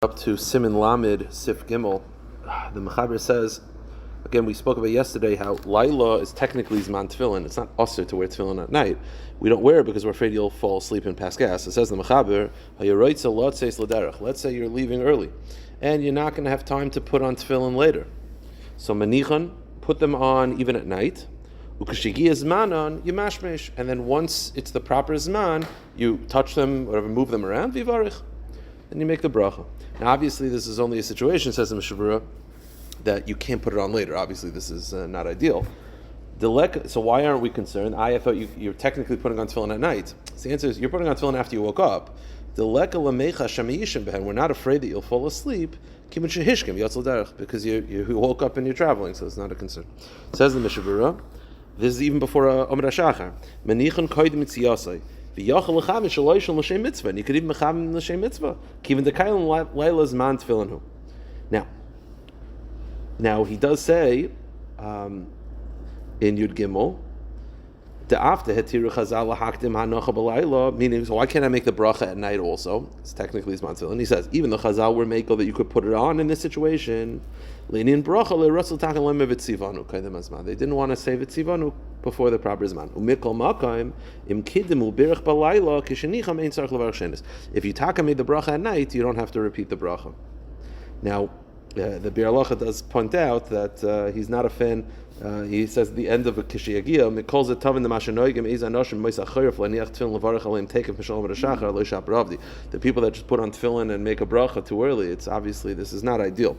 Up to Siman Lamed Sif Gimel. The Mechaber says, again, we spoke about yesterday how Laila is technically Zman Tefillin. It's not usher to wear Tefillin at night. We don't wear it because we're afraid you'll fall asleep and pass gas. It says the Mechaber, let's say you're leaving early and you're not going to have time to put on Tefillin later. So Manichan, put them on even at night. Ukashigi Zmanon, you mashmesh, and then once it's the proper Zman, you touch them, whatever, move them around, vivarich, and you make the bracha. Now, obviously, this is only a situation, says the Mishnah Berurah, that you can't put it on later. Obviously, this is not ideal. So why aren't we concerned? I thought you're technically putting on tefillin at night. So the answer is you're putting on tefillin after you woke up. We're not afraid that you'll fall asleep because you woke up and you're traveling, so it's not a concern. Says the Mishnah Berurah, this is even before Amr HaShachar. Manichan koidim mitziyasai. And you could even mechavim l'shem mitzvah. Kivin dekayim leila's man tefillin. Now he does say in Yud Gimel, de'afta hetiru chazal lahakdim hanocha b'layla, meaning, so why can't I make the bracha at night also? It's technically zman tefillin. He says even the chazal were makel that you could put it on in this situation. Leinin bracha le'rasul takan lemev tzivanu kaidem azman. They didn't want to save it tzivanu before the proper zman. Umikol makayim im kidim ubirach b'layla kishenicham ein tzarich levarach shenis. If you taka made the bracha at night, you don't have to repeat the bracha. Now, the Bir Halacha does point out that he's not a fan. He says at the end of a kishiyagia, mikol zetavin the mashanoigim is anoshim moisa chayif laniach tefillin levarach aleim takev mishal v'rashachar lo shap ravdi. The people that just put on tefillin and make a bracha too early, it's obviously this is not ideal.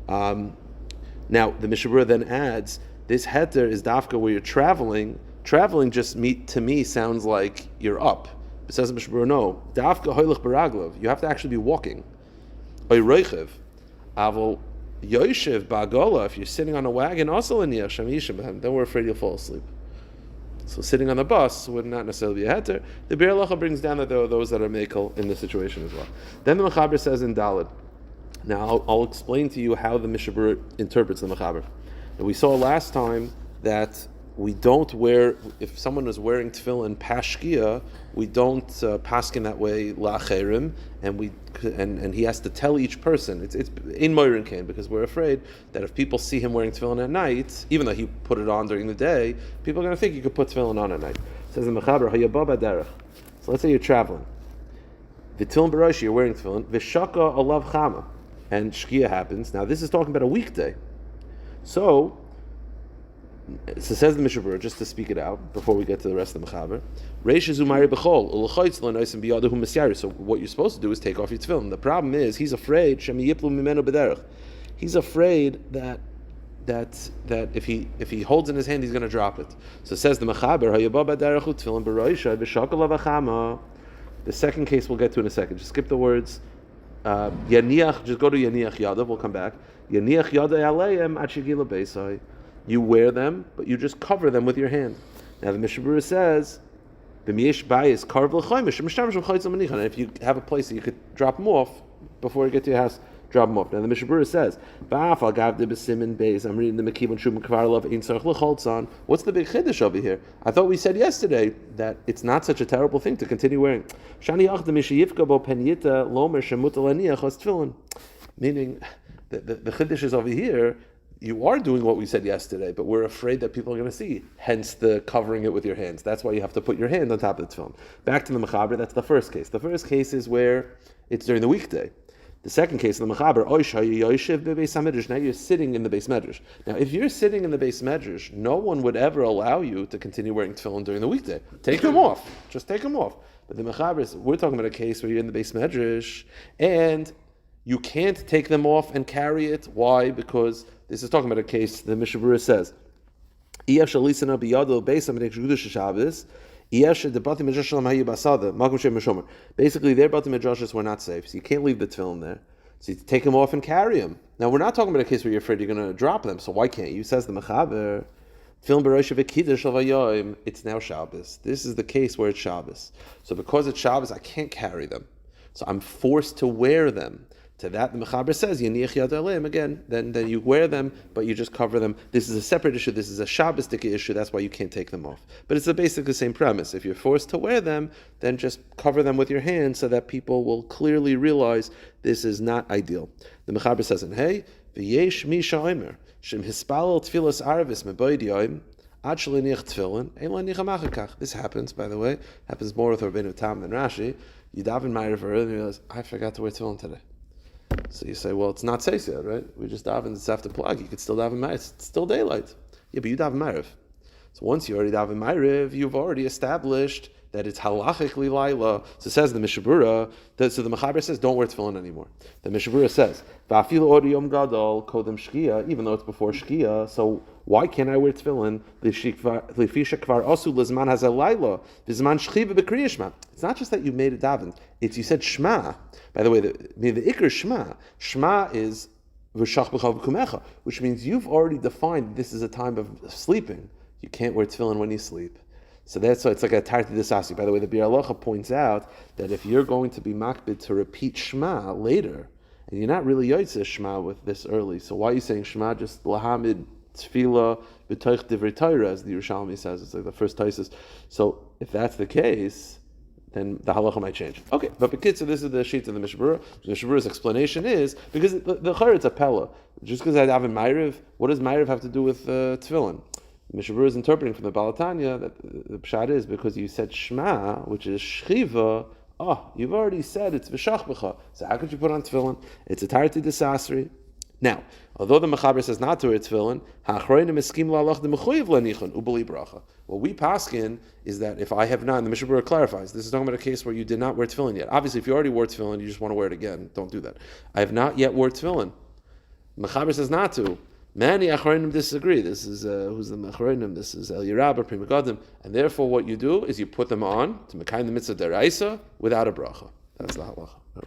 Now the Mishnah Berurah then adds this heter is dafka where you're traveling. Traveling just to me sounds like you're up. It says the Mishnah Berurah no dafka hoylech baraglov. You have to actually be walking. Oy reichev. Aval Yoshev Bagola, if you're sitting on a wagon, also in Yasham, then we're afraid you'll fall asleep. So sitting on the bus would not necessarily be a heter. The Bir Halacha brings down that there are those that are mekel in this situation as well. Then the Mechaber says in Daled. Now I'll explain to you how the Mishnah Berurah interprets the Mechaber. And we saw last time that we don't wear, if someone is wearing tefillin pashkia, we don't paskin that way la'acherim, and he has to tell each person. It's in moirin kain, because we're afraid that if people see him wearing tefillin at night, even though he put it on during the day, people are going to think you could put tefillin on at night. It says in Mechaber, hayabah derech. So let's say you're traveling. V'tilin b'rosh, you're wearing tefillin. V'shaka alav chama, and shkia happens. Now this is talking about a weekday. So it says the Mishnah Berurah, just to speak it out before we get to the rest of the Mechaber. So what you're supposed to do is take off your tefillin. The problem is he's afraid he's afraid that if he holds in his hand he's going to drop it. So it says the Mechaber, the second case we'll get to in a second. Just skip the words. Yaniach, just go to Yaniach Yadav. We'll come back. Yaniach Yadav aleim ad shegila beisai. You wear them, but you just cover them with your hand. Now the Mishnah Berurah says, and if you have a place that you could drop them off before you get to your house, drop them off. Now the Mishnah Berurah says, I'm reading the Mekibon Shub Kvarlov Ein Tzarich L'Choltzon. What's the big chiddush over here? I thought we said yesterday that it's not such a terrible thing to continue wearing. Meaning the chiddush is over here. You are doing what we said yesterday, but we're afraid that people are going to see. Hence the covering it with your hands. That's why you have to put your hand on top of the tefillin. Back to the Mechaber, that's the first case. The first case is where it's during the weekday. The second case of the Mechaber, now you're sitting in the Beis Medrash. Now, if you're sitting in the Beis Medrash, no one would ever allow you to continue wearing tefillin during the weekday. Take them off. Just take them off. But the Mechaber is, we're talking about a case where you're in the Beis Medrash, and you can't take them off and carry it. Why? Because this is talking about a case, the Mishnah Berurah says, basically their Batim Midrashos were not safe, so you can't leave the tefillin there. So you take them off and carry them. Now we're not talking about a case where you're afraid you're going to drop them, so why can't you? Says the Mechaber, it's now Shabbos. This is the case where it's Shabbos. So because it's Shabbos, I can't carry them. So I'm forced to wear them. To that, the Mechaber says, Yaniach Yad Aleim, again, then you wear them, but you just cover them. This is a separate issue. This is a Shabbos-dik issue. That's why you can't take them off. But it's basically the same premise. If you're forced to wear them, then just cover them with your hand so that people will clearly realize this is not ideal. The Mechaber says, Hey, V'yesh mi sha'omer, shem hispalel tfilas arvis meboid yoim, ad shaliniach tefillin, ein lo nicha machakach. This happens, by the way, happens more with Rabbeinu Tam than Rashi. You daven Ma'ariv early and you realize, I forgot to wear tefillin today. So you say, well, it's not Seif yet, right? We just daven, it's after plug. You could still daven Ma'ariv. It's still daylight. Yeah, but you daven Ma'ariv. So once you already daven Ma'ariv, you've already established that it's halachically laila. So says the Mishnah Berurah, so the Mechaber says, don't wear tefillin anymore. The Mishnah Berurah says, Va'afil ori yom gadol kodem shkia, even though it's before shkia, so why can't I wear tefillin? Lefisha kvar osu lizman hazeh laila, v'zman shchiva b'kriyah shma. It's not just that you made it daven, it's you said shma. By the way, the ikr shma. Shma is v'shach b'chav b'kumecha, which means you've already defined this is a time of sleeping. You can't wear tefillin when you sleep. So that's why it's like a tarti desasi. By the way, the Bir Halacha points out that if you're going to be makbid to repeat Shema later, and you're not really yotzeh Shema with this early, so why are you saying Shema just lahamid tefillah b'toich divrei Torah, as the Yerushalmi says? It's like the first Taisus. So if that's the case, then the halacha might change. Okay, but so this is the sheet of the Mishnah Berurah. The Mishnah Berurah's explanation is because the chayr it's a pella. Just because I have a Ma'ariv, what does Ma'ariv have to do with tefillin? Mishnah Berurah is interpreting from the Balatanya that the pshat is because you said Shema, which is Shchiva. You've already said it's v'shach b'cha. So how could you put on tefillin? It's a tarti desasri. Now, although the Mechaber says not to wear tefillin, ha'achroinim eskim la'alach de'mechuyev lanichon ubali bracha. What we paskin is that if I have not, and the Mishnah Berurah clarifies, this is talking about a case where you did not wear tefillin yet. Obviously, if you already wore tefillin, you just want to wear it again. Don't do that. I have not yet wore tefillin. Mechaber says not to. Many achronim disagree. This is who's the achronim? This is El Yerabah, Pri Megadim, and therefore what you do is you put them on to mekayim the mitzvah deraisa without a bracha. That's the halacha.